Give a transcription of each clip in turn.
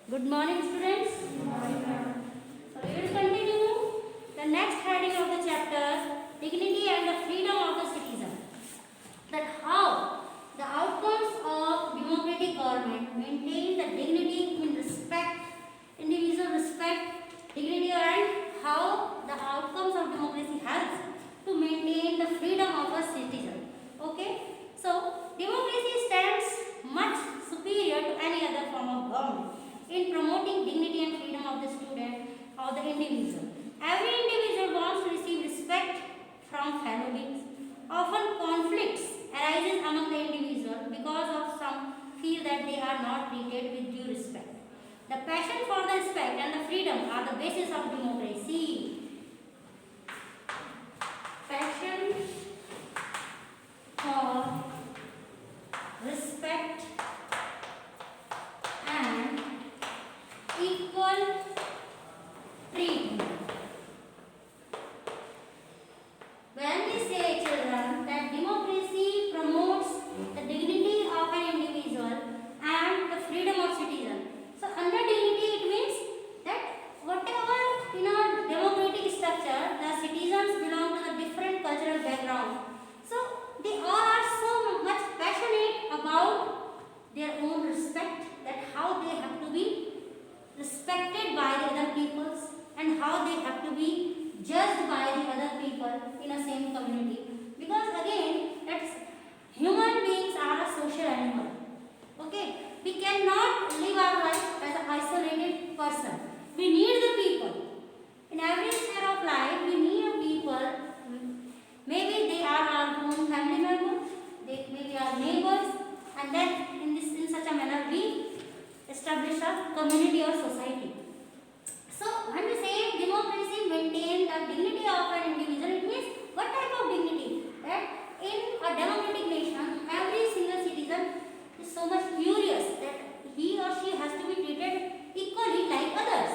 Good morning, students. Good morning, ma'am. So we will continue the next heading of the chapter, dignity and the freedom of the citizen. That how the outcomes of democratic government maintain the dignity in respect, individual respect, dignity, and how the outcomes of democracy helps to maintain the freedom of a citizen. Okay? So democracy stands much superior to any other form of government in promoting dignity and freedom of the student or the individual. Every individual wants to receive respect from fellow beings. Often conflicts arises among the individual because of some feel that they are not treated with due respect. The passion for the respect and the freedom are the basis of democracy. Passion for respect and equal treatment. When we say, children, that democracy promotes the dignity of an individual and the freedom of citizen. So under dignity it means that whatever in a democratic structure, the citizens belong to the different cultural background. So they all are so much passionate about their own respect, that how they have to be respected by the other peoples and how they have to be judged by the other people in a same community. Because again, that's human beings are a social animal. Okay, we cannot live our life as an isolated person. We need the people. In every sphere of life, we need people. Maybe they are our own family members, they may be our neighbors, and then in such a manner we establish a community or society. So when we say democracy maintain the dignity of an individual, it means what type of dignity? That in a democratic nation, every single citizen is so much curious that he or she has to be treated equally like others.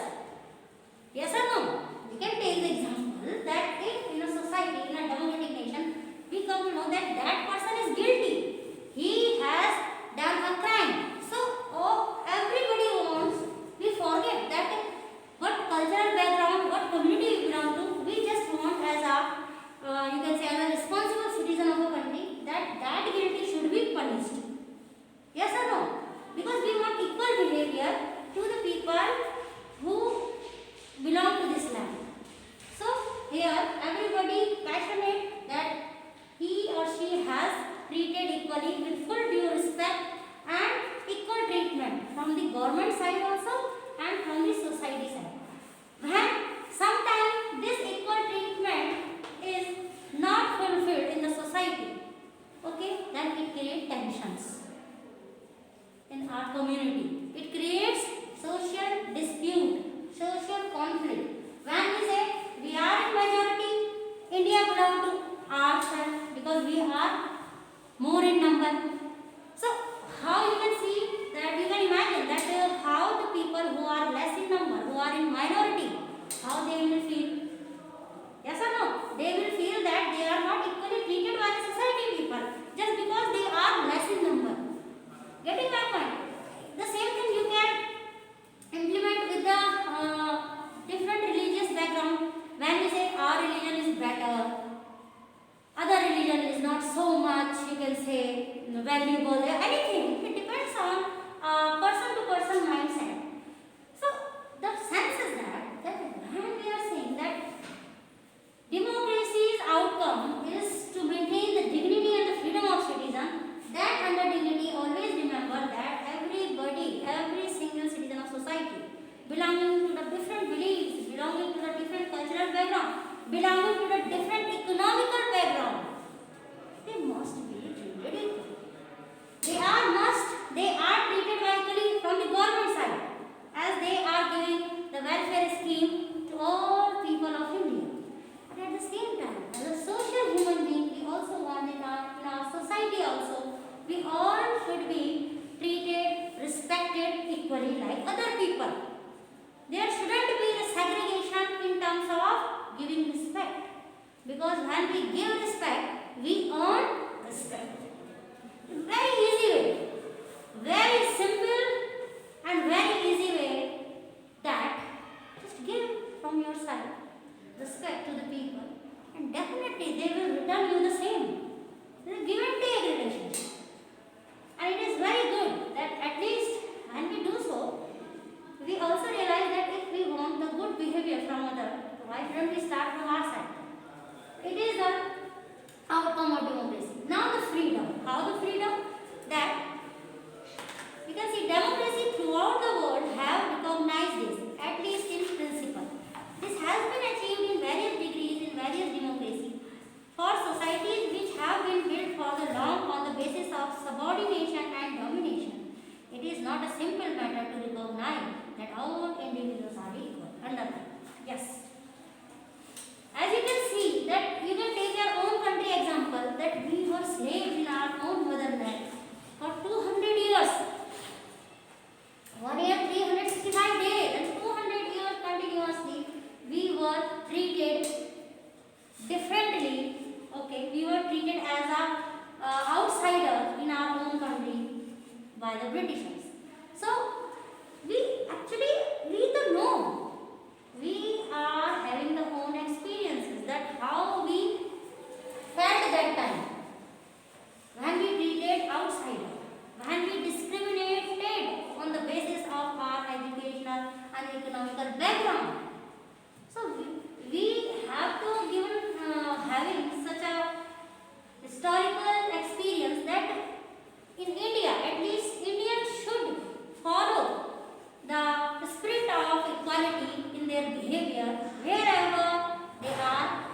Yes or no? We can take the example that if in a society, in a democratic nation, we come to know that that person is guilty. He has done a crime. So everybody wants, we forget that what cultural background, what community we belong to, we just want as a, you can say as a responsible citizen of a country, that guilty should be punished. Yes or no? Because we want equal behavior to the people who belong to this land. So here everybody passionate that he or she has treated equally with full due respect and equal treatment from the government side also and from the society side. When sometimes this equal treatment is not fulfilled in the society, okay, then it creates tensions in our community. It creates social dispute, social conflict. When we say we are in majority, India belongs to ourselves because we are more in number. So how you can see that, you can imagine that how the people who are less in number, who are in minority, how they will feel. Yes or no? They will feel that they are not equally treated by the society people just because they are less in number. Getting my point? The same thing you can implement with the different religious background. When we say our religion is better, other religion is not so much, you can say, valuable, anything. It depends on person to person mindset. So the sense is that when we are saying that democracy's outcome is to maintain the dignity and the freedom of citizen, that under dignity always remember that everybody, every single citizen of society, belonging to the different beliefs, belonging to the different cultural background, belonging to the different economical background, they must be treated equally. They are treated equally from the government side, as they are giving the welfare scheme to all people of India. But at the same time, as a social human being, we also want in our society also, we all should be treated, respected equally like other people. There shouldn't be a segregation in terms of giving respect. Because when we give respect, we earn respect. Very easy way, very simple and very easy way don't we start from our side? It is the outcome of democracy. Now the freedom. How the freedom? That you can see democracy throughout the world have recognized this, at least in principle. This has been achieved in various degrees in various democracies. For societies which have been built for the long on the basis of subordination and domination, it is not a simple matter to recognize that all individuals are equal under that. Yes. As you can see that you can take your own country example that we were slaves in our own motherland for 200 years. 1 year 365 days and 200 years continuously we were treated differently. Okay, we were treated as a outsider in our own country by the Britishers. So we don't know. We are having the own experiences that how we felt that time when we treated outsider, when we discriminated on the basis of our educational and economical background. So we have to given having such a historical experience that in India, at least Indians should follow the spirit of equality in their behavior wherever they are,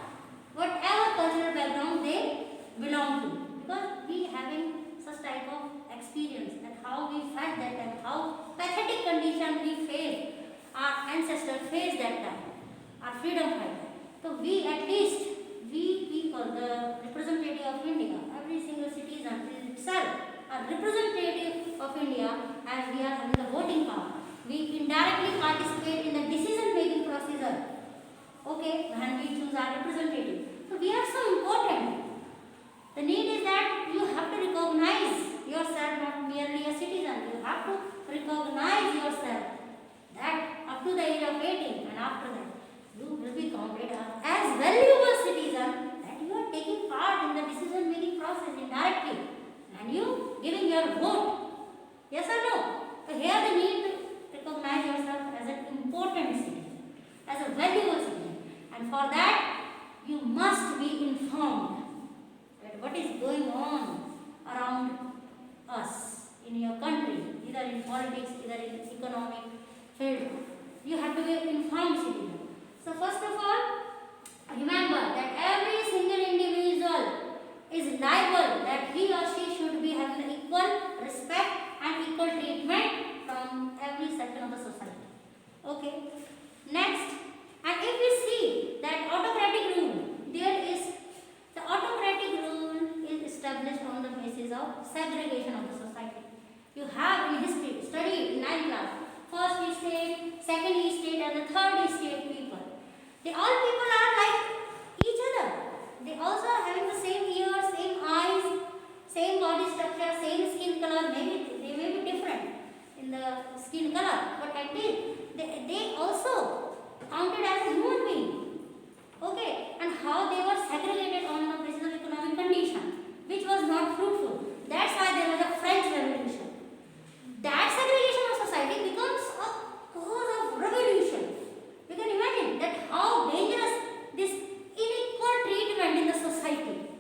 whatever cultural background they belong to. Because we having such type of experience that how we felt that time, how pathetic condition we faced, our ancestors faced that time, our freedom fighter. So we at least, we people, the representative of India, every single citizen is itself a representative of India, as we are having the voting power. We indirectly participate in the decision making procedure. Okay, when we choose our representative. So we are so important. The need is that you have to recognize yourself not merely a citizen. You have to recognize yourself that up to the age of 18 and after that you will be counted as valuable citizen, that you are taking part in the decision making process indirectly and you giving your vote. Yes or no? So here the need to recognize yourself as an important citizen, as a valuable citizen, and for that you must be informed that what is going on around us in your country, either in politics, either in economic field. You have to be an informed citizen. So first of all, remember that every single individual is liable that he or she should be having equal respect and equal treatment from every section of the society. Okay. Next, and if we see that autocratic rule, there is the autocratic rule is established on the basis of segregation of the society. You have in history studied in 9th class, first estate, second estate, and the third estate people. They all people are like each other. They also are having the same ears, same eyes, same body structure, same skin color. Maybe they may be different in the skin color, but at least they also counted as a human being. Okay, and how they were segregated on the basis of economic condition, which was not fruitful. That's why there was a French Revolution. That segregation of society becomes a cause of revolution. You can imagine that how dangerous this unequal treatment in the society.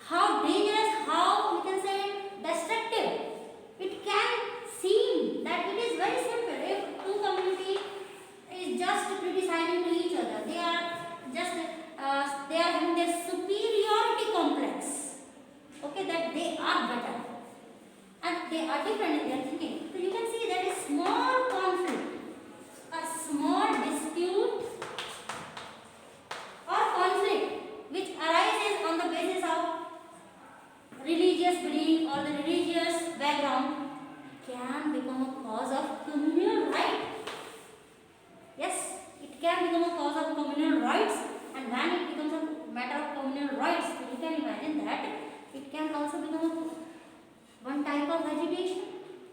How dangerous, how we can say destructive. It can seem that it is very simple. If two communities is just criticizing to each other, they are just they are having their superiority complex. Okay, that they are better and they are different in their thinking. So you can see that a small conflict, a small dispute or conflict which arises on the basis of religious belief or the religious background can become a cause of communal right. Yes, it can become a cause of communal rights, and when it becomes a matter of communal rights, you can imagine that it can also become one type of agitation,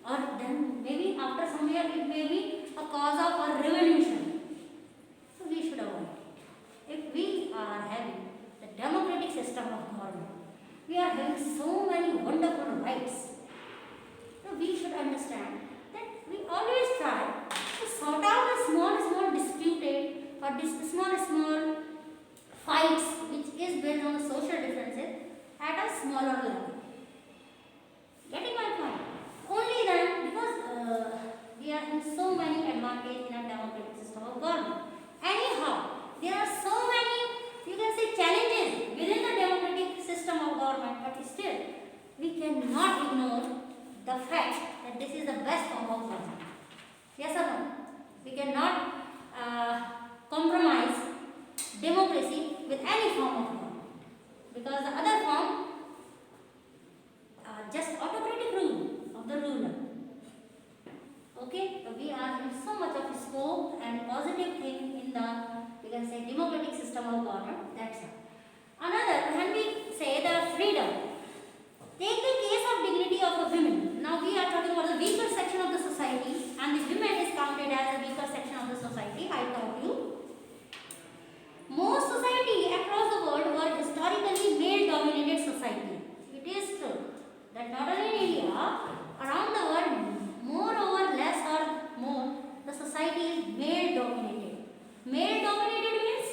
or then maybe after some year it may be a cause of a revolution. So we should avoid it. If we are having the democratic system of government, we are having so many wonderful rights. So we should understand that we always try to sort out the small disputed or small smaller level. Getting my point? Only then, because we are in so many advantages in a democratic system of government. Anyhow, there are so many, you can say, challenges within the democratic system of government, but still, we cannot ignore the fact that this is the best form of government. Yes or no? We cannot compromise democracy with any form of government, because the other form just autocratic rule of the ruler. Okay, so we are in so much of scope and positive thing in the, you can say, democratic system of government. That's all. Another, when we say the freedom, take the case of dignity of a woman. Now we are talking about the weaker section of the society, and the women is counted as a weaker section of the society. I taught you. Most society across the world were historically male-dominated society. It is true that not only in India, around the world, more or less or more, the society is male-dominated. Male-dominated means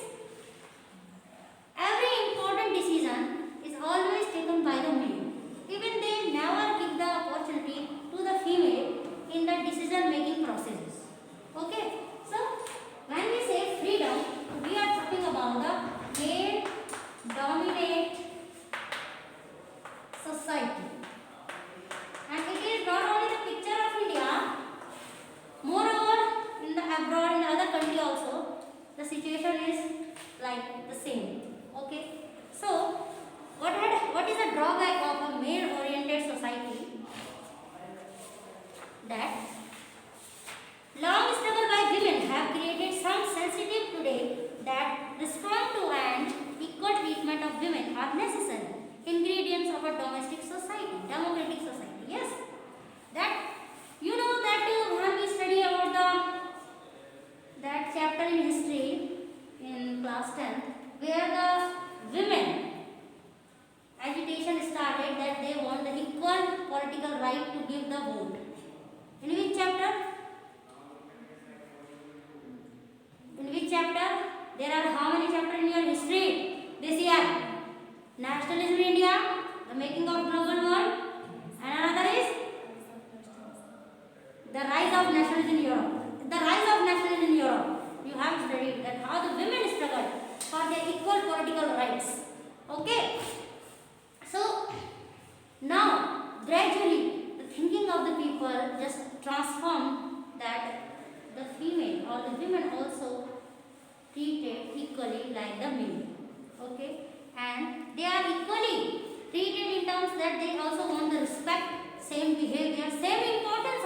every important decision is always taken by the male. Even they never give the opportunity to the female in the decision-making processes. Okay, so when we say freedom, we are talking about the male-dominated society. And it is not only the picture of India, moreover in the abroad, in the other country also, the situation is like the same. Okay, so what is the drawback of a male-oriented society? That long struggle by women have created some sensitive today that respond to and equal treatment of women are necessary ingredients of a domestic society, democratic society. Yes, that you know that when we study about that chapter in history in class 10, where the women agitation started that they want the equal political right to give the vote. In which chapter? In which chapter? There are how many chapters in your history this year? Nationalism in India, the making of global world, and another is the rise of nationalism in Europe. The rise of nationalism in Europe. You have studied that how the women struggled for their equal political rights. Okay. So now gradually the thinking of the people just transformed that the female or the women also treated equally like the male. Okay, and they are equally treated in terms that they also want the respect, same behavior, same importance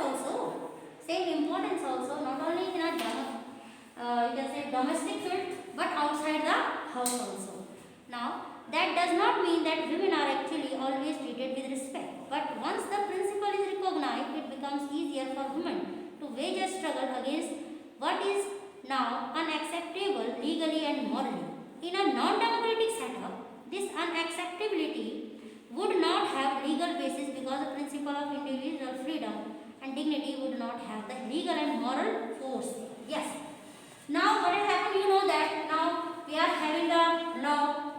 also, not only in a you can say domestic field, but outside the house also. Now that does not mean that women are actually always treated with respect, but once the principle is recognized, it becomes easier for women to wage a struggle against what is now unacceptable legally and morally. In a non-democratic setup, this unacceptability would not have legal basis because the principle of individual freedom and dignity would not have the legal and moral force. Yes. Now what has happened, you know that now we are having a law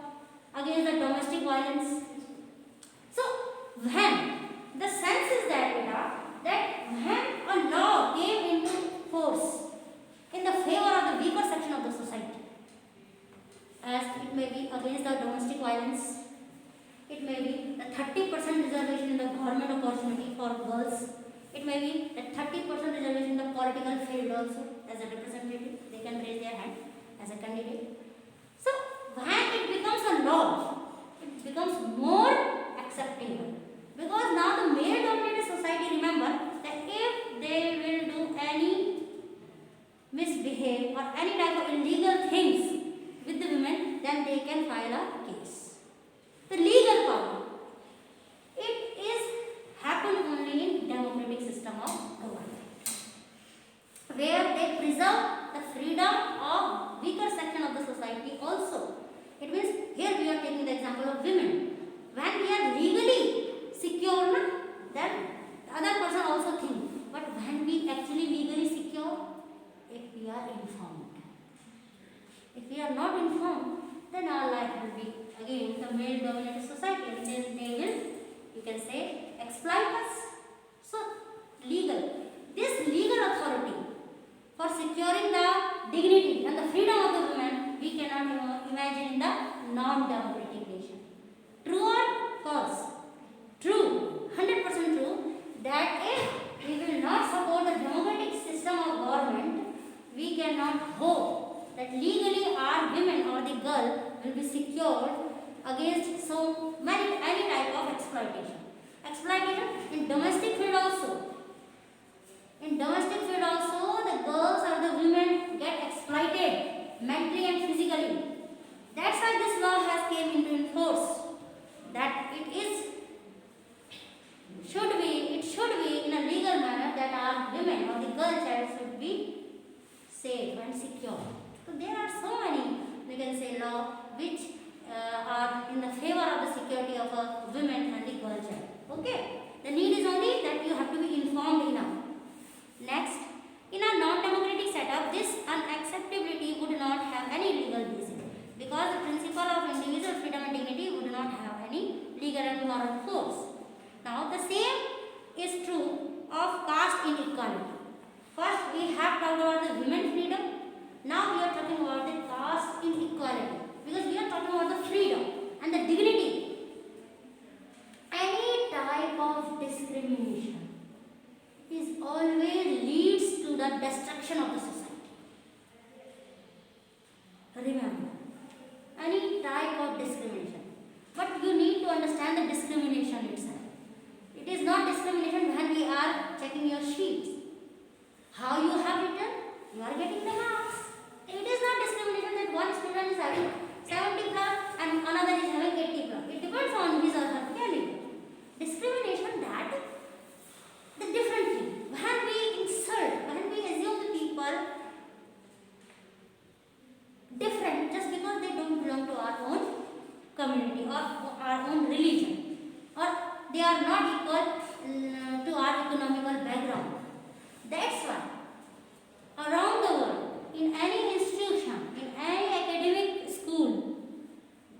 against the domestic violence. So when the sense is that when a law came into force in the favor of the weaker section of the society, as it may be against the domestic violence, it may be the 30% reservation in the government opportunity for girls, it may be the 30% reservation in the political field also as a representative, they can raise their hand as a candidate. So when it becomes a law, it becomes more acceptable, because now the male-dominated society, remember that if they will do any misbehave or any type of illegal things with the women, then they can file a case. The legal power, it is happen only in democratic system of government, where they preserve the freedom of weaker section of the society also. It means here we are taking the example of women. When we are legally secure, then the other person also think. But when we actually legally secure, if we are informed. If we are not informed, then our life will be again the male dominated society, and then they will, you can say, exploit us. So this legal authority for securing the dignity and the freedom of the women we cannot imagine in the non-democratic nation. True or false? True, 100% true, that if we will not support the democratic system of government, we cannot hope that legally our women or the girl will be secured against so many any type of exploitation. Exploitation in domestic field also. In domestic field also, the girls or the women get exploited mentally and physically. That's why this law has came into force. That it should be in a legal manner that our women or the girl child should be safe and secure. So there are so many, we can say, law which are in the favor of the security of a women and the girl child. Okay. The need is only that you have to be informed enough. Next, in a non-democratic setup, this unacceptability would not have any legal basis because the principle of individual freedom and dignity would not have any legal and moral force. Now, the same is true of caste inequality. First, we have talked about the women freedom. Now, we are talking about the caste inequality because we are talking about the freedom and the dignity. Any type of discrimination is always leads to the destruction of the society. Remember, any type of discrimination. But you need to understand the discrimination itself. It is not discrimination when we are checking your sheets. How you have written, you are getting the marks. It is not discrimination that one student is having 70 plus and another is having 80 plus. It depends on his or her candidate. Discrimination that the different thing. When we insult, when we assume the people different just because they don't belong to our own community or our own religion, or they are not equal to our economical background. That's why around the world, in any institution, in any academic school,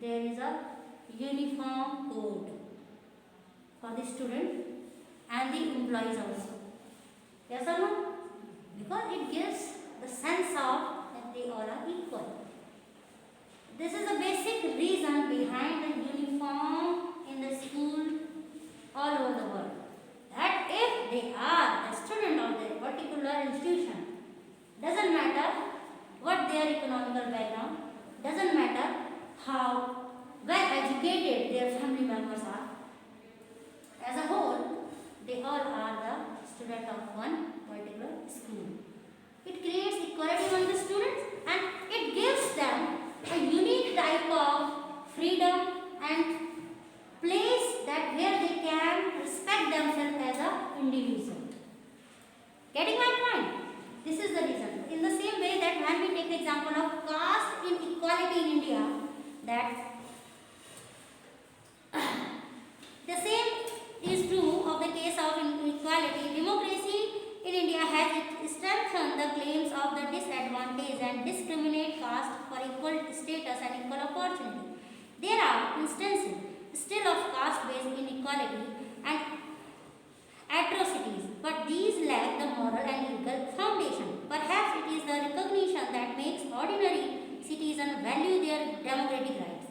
there is a uniform code for the student and the employees also. Yes or no? Because it gives the sense of that they all are equal. This is the basic reason behind the uniform in the school all over the world. That if they are a student of a particular institution, doesn't matter what their economical background, doesn't matter how well educated their family members are. As a whole, they all are the student of one particular school. It creates equality among the students and it gives them a unique type of freedom and place that where they can respect themselves as an individual. Getting my point? This is the reason. In the same way that when we take the example of caste inequality in India, that the same is true of the case of inequality. Democracy in India has strengthened the claims of the disadvantaged and discriminate caste for equal status and equal opportunity. There are instances still of caste-based inequality and atrocities, but these lack the moral and legal foundation. Perhaps it is the recognition that makes ordinary citizens value their democratic rights.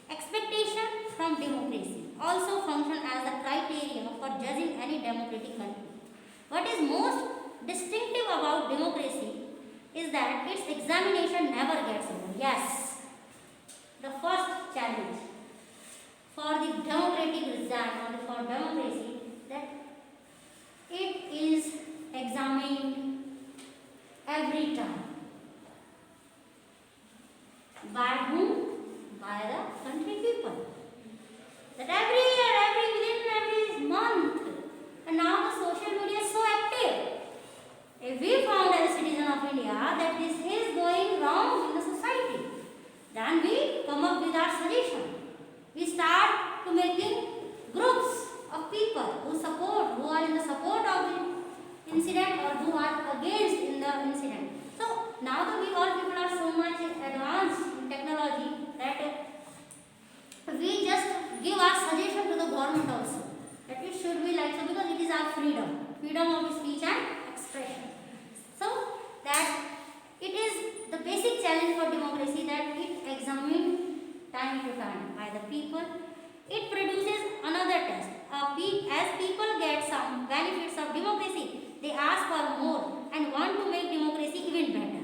Expectation from democracy also function as a criteria for judging any democratic country. What is most distinctive about democracy is that its examination never gets over. Yes, the first challenge for the democratic exam or for democracy that it is examined every time. By whom? By the country people. That every year, within every month, and now the social media is so active. If we found as a citizen of India that this is going wrong in the society, then we come up with our solution. We start to making groups of people who are in the support of the incident or who are against in the incident. So examined time to time by the people. It produces another test. As people get some benefits of democracy, they ask for more and want to make democracy even better.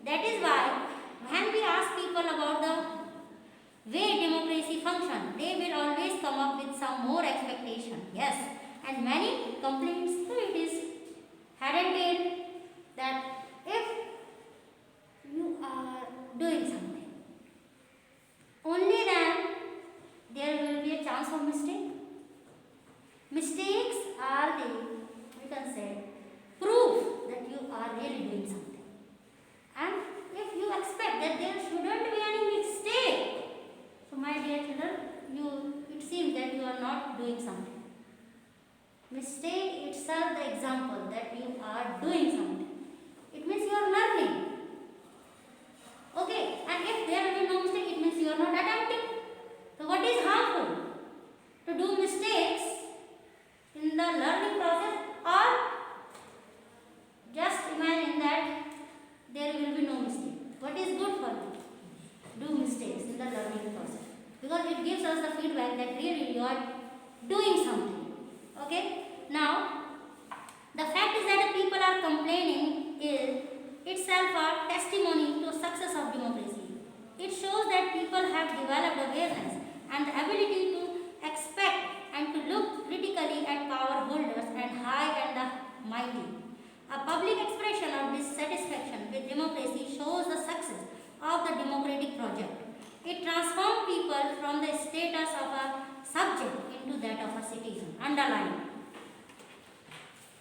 That is why when we ask people about the way democracy functions, they will always come up with some more expectation. Yes, and many complaints, so it is headed that if you are doing something, only then there will be a chance of mistake. Mistakes are the, we can say, proof that you are really doing something. And if you expect that there shouldn't be any mistake, so my dear children, it seems that you are not doing something. Mistake itself the example that you are doing something. It means you are learning. Okay, and if there will be no mistake, it means you are not attempting. So what is harmful? To do mistakes in the learning process, or just imagine that there will be no mistake. What is good for you? Do mistakes in the learning process, because it gives us the feedback that really you are doing something. Okay. Now, the fact is that the people are complaining is itself a testimony to success of democracy. It shows that people have developed awareness and the ability to expect and to look critically at power holders and high and the mighty. A public expression of dissatisfaction with democracy shows the success of the democratic project. It transforms people from the status of a subject into that of a citizen. Underline.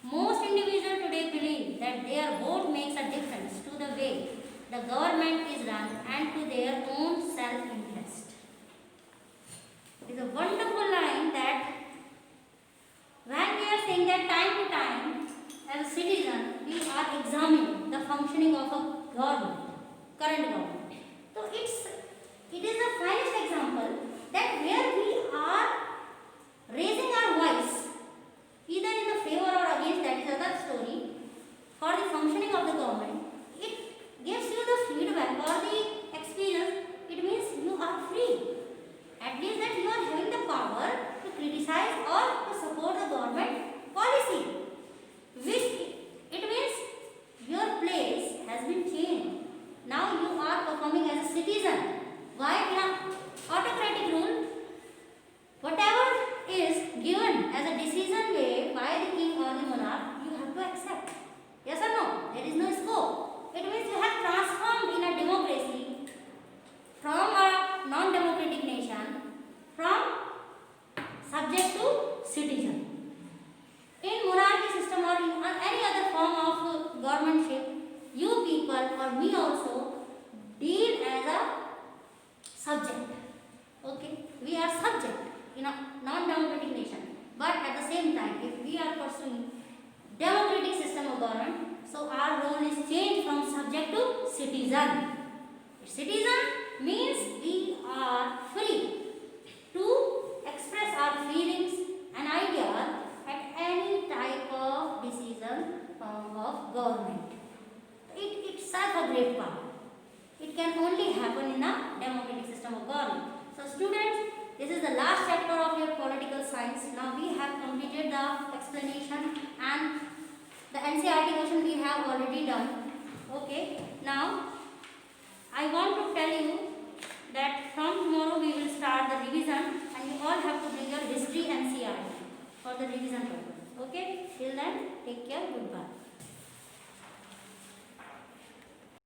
Most individuals today believe that their vote makes a difference to the way the government is run and to their own self-interest. It is a wonderful line that when we are saying that time to time, as a citizen, we are examining the functioning of a government, current government. So it is the finest example that where we are raising our voice, either in the favor or against, that is another story, for the functioning of the government, it gives you the feedback or the experience. It means you are free. At least that you are having the power to criticize or to support the government policy, which it means your place has been changed. Now you are performing as a citizen. Why in an autocratic rule, whatever is given as a decision made by the king or the monarch, you have to accept. Yes or no? There is no scope. It means you have transformed in a democracy from a non-democratic nation, from subject to citizen. In monarchy system or in any other form of governmentship, you people or me also deal as a subject. Okay, we are subject in a non-democratic nation. But at the same time, if we are pursuing democratic system of government, so our role is changed from subject to citizen. Citizen means we are free to express our feelings and ideas at any type of decision of government. It itself a great power. It can only happen in a democratic system of government. So students, this is the last chapter of your political science. Now we have completed the explanation and the NCERT question we have already done. Okay. Now I want to tell you that from tomorrow we will start the revision and you all have to bring your history NCERT for the revision purpose. Okay. Till then, take care. Goodbye.